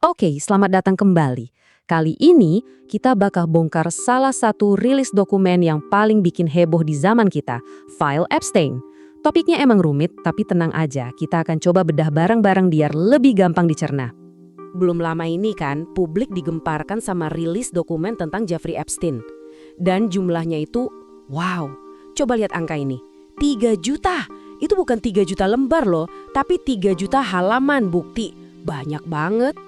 Oke, selamat datang kembali. Kali ini kita bakal bongkar salah satu rilis dokumen yang paling bikin heboh di zaman kita, file Epstein. Topiknya emang rumit, tapi tenang aja, kita akan coba bedah bareng-bareng biar lebih gampang dicerna. Belum lama ini kan, publik digemparkan sama rilis dokumen tentang Jeffrey Epstein. Dan jumlahnya itu, wow, coba lihat angka ini, 3 juta. Itu bukan 3 juta lembar loh, tapi 3 juta halaman bukti. Banyak banget.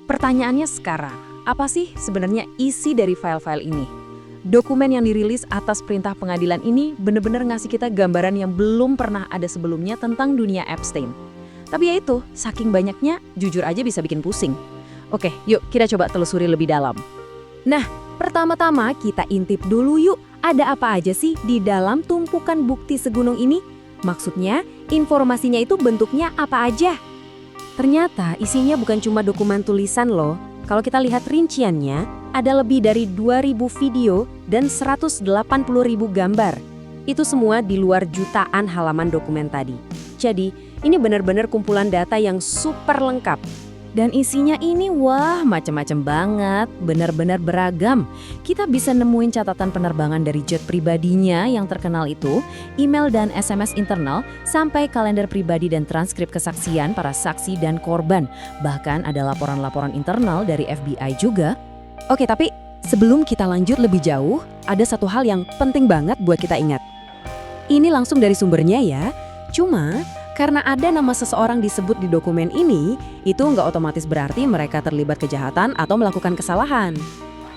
Pertanyaannya sekarang, apa sih sebenarnya isi dari file-file ini? Dokumen yang dirilis atas perintah pengadilan ini benar-benar ngasih kita gambaran yang belum pernah ada sebelumnya tentang dunia Epstein. Tapi ya itu, saking banyaknya, jujur aja bisa bikin pusing. Oke, yuk kita coba telusuri lebih dalam. Nah, pertama-tama kita intip dulu yuk, ada apa aja sih di dalam tumpukan bukti segunung ini? Maksudnya, informasinya itu bentuknya apa aja? Ternyata isinya bukan cuma dokumen tulisan loh. Kalau kita lihat rinciannya, ada lebih dari 2.000 video dan 180.000 gambar. Itu semua di luar jutaan halaman dokumen tadi. Jadi, ini benar-benar kumpulan data yang super lengkap. Dan isinya ini wah macam-macam banget, benar-benar beragam. Kita bisa nemuin catatan penerbangan dari jet pribadinya yang terkenal itu, email dan SMS internal, sampai kalender pribadi dan transkrip kesaksian para saksi dan korban. Bahkan ada laporan-laporan internal dari FBI juga. Oke, tapi sebelum kita lanjut lebih jauh, ada satu hal yang penting banget buat kita ingat. Ini langsung dari sumbernya ya, cuma karena ada nama seseorang disebut di dokumen ini, itu nggak otomatis berarti mereka terlibat kejahatan atau melakukan kesalahan.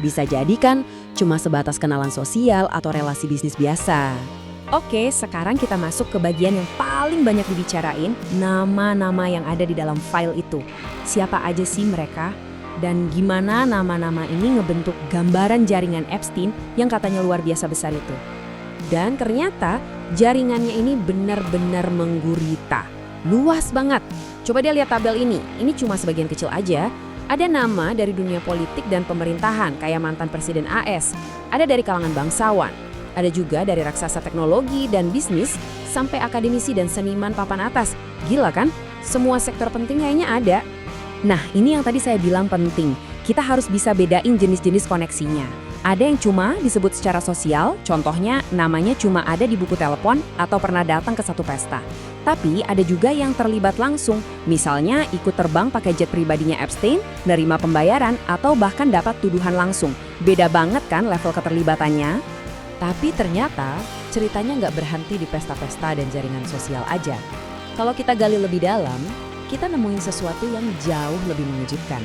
Bisa jadi kan cuma sebatas kenalan sosial atau relasi bisnis biasa. Oke, sekarang kita masuk ke bagian yang paling banyak dibicarain, nama-nama yang ada di dalam file itu. Siapa aja sih mereka? Dan gimana nama-nama ini ngebentuk gambaran jaringan Epstein yang katanya luar biasa besar itu. Dan ternyata jaringannya ini benar-benar menggurita. Luas banget. Coba dia lihat tabel ini cuma sebagian kecil aja. Ada nama dari dunia politik dan pemerintahan kayak mantan Presiden AS. Ada dari kalangan bangsawan. Ada juga dari raksasa teknologi dan bisnis sampai akademisi dan seniman papan atas. Gila kan? Semua sektor penting kayaknya ada. Nah, ini yang tadi saya bilang penting. Kita harus bisa bedain jenis-jenis koneksinya. Ada yang cuma disebut secara sosial, contohnya namanya cuma ada di buku telepon atau pernah datang ke satu pesta. Tapi ada juga yang terlibat langsung, misalnya ikut terbang pakai jet pribadinya Epstein, nerima pembayaran, atau bahkan dapat tuduhan langsung. Beda banget kan level keterlibatannya? Tapi ternyata ceritanya nggak berhenti di pesta-pesta dan jaringan sosial aja. Kalau kita gali lebih dalam, kita nemuin sesuatu yang jauh lebih mengejutkan.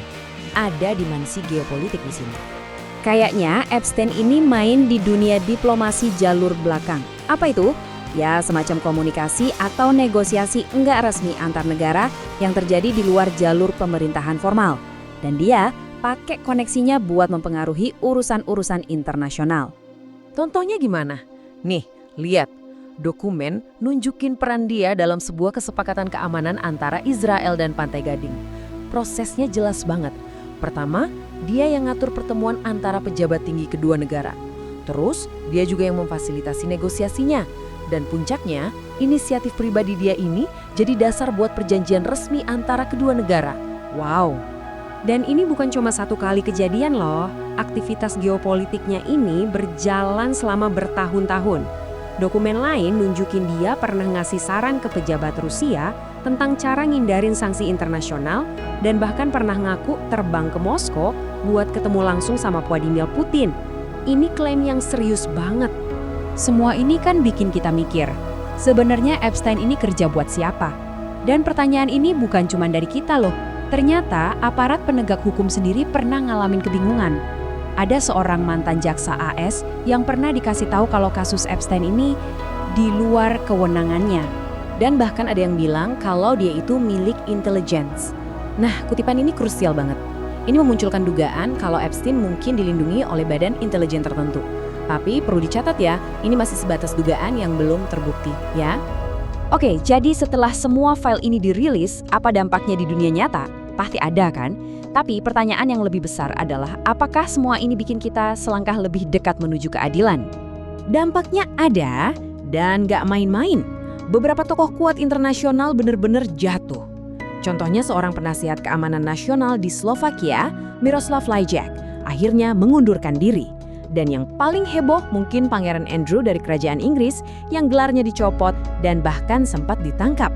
Ada dimensi geopolitik di sini. Kayaknya Epstein ini main di dunia diplomasi jalur belakang. Apa itu? Ya, semacam komunikasi atau negosiasi enggak resmi antar negara yang terjadi di luar jalur pemerintahan formal. Dan dia pakai koneksinya buat mempengaruhi urusan-urusan internasional. Contohnya gimana? Nih, lihat. Dokumen nunjukin peran dia dalam sebuah kesepakatan keamanan antara Israel dan Pantai Gading. Prosesnya jelas banget. Pertama, dia yang ngatur pertemuan antara pejabat tinggi kedua negara. Terus, dia juga yang memfasilitasi negosiasinya. Dan puncaknya, inisiatif pribadi dia ini jadi dasar buat perjanjian resmi antara kedua negara. Wow! Dan ini bukan cuma satu kali kejadian loh. Aktivitas geopolitiknya ini berjalan selama bertahun-tahun. Dokumen lain nunjukin dia pernah ngasih saran ke pejabat Rusia tentang cara ngindarin sanksi internasional dan bahkan pernah ngaku terbang ke Moskow buat ketemu langsung sama Vladimir Putin. Ini klaim yang serius banget. Semua ini kan bikin kita mikir, sebenarnya Epstein ini kerja buat siapa? Dan pertanyaan ini bukan cuma dari kita loh. Ternyata aparat penegak hukum sendiri pernah ngalamin kebingungan. Ada seorang mantan jaksa AS yang pernah dikasih tahu kalau kasus Epstein ini di luar kewenangannya. Dan bahkan ada yang bilang kalau dia itu milik intelligence. Nah, kutipan ini krusial banget. Ini memunculkan dugaan kalau Epstein mungkin dilindungi oleh badan intelijen tertentu. Tapi perlu dicatat ya, ini masih sebatas dugaan yang belum terbukti, ya. Oke, jadi setelah semua file ini dirilis, apa dampaknya di dunia nyata? Pasti ada kan? Tapi pertanyaan yang lebih besar adalah apakah semua ini bikin kita selangkah lebih dekat menuju keadilan? Dampaknya ada dan gak main-main. Beberapa tokoh kuat internasional benar-benar jatuh. Contohnya seorang penasihat keamanan nasional di Slovakia, Miroslav Lajcak, akhirnya mengundurkan diri. Dan yang paling heboh mungkin Pangeran Andrew dari Kerajaan Inggris yang gelarnya dicopot dan bahkan sempat ditangkap.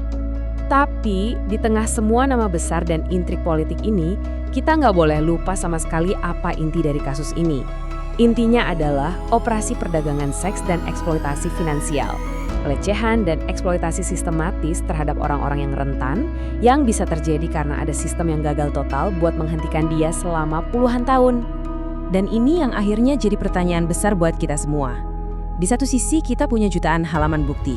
Tapi di tengah semua nama besar dan intrik politik ini, kita nggak boleh lupa sama sekali apa inti dari kasus ini. Intinya adalah operasi perdagangan seks dan eksploitasi finansial. Pelecehan dan eksploitasi sistematis terhadap orang-orang yang rentan yang bisa terjadi karena ada sistem yang gagal total buat menghentikan dia selama puluhan tahun. Dan ini yang akhirnya jadi pertanyaan besar buat kita semua. Di satu sisi kita punya jutaan halaman bukti.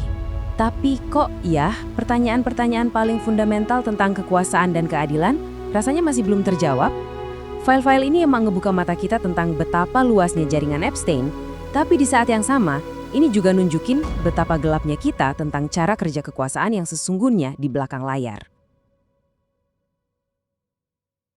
Tapi kok ya pertanyaan-pertanyaan paling fundamental tentang kekuasaan dan keadilan rasanya masih belum terjawab? File-file ini emang ngebuka mata kita tentang betapa luasnya jaringan Epstein, tapi di saat yang sama, ini juga nunjukin betapa gelapnya kita tentang cara kerja kekuasaan yang sesungguhnya di belakang layar.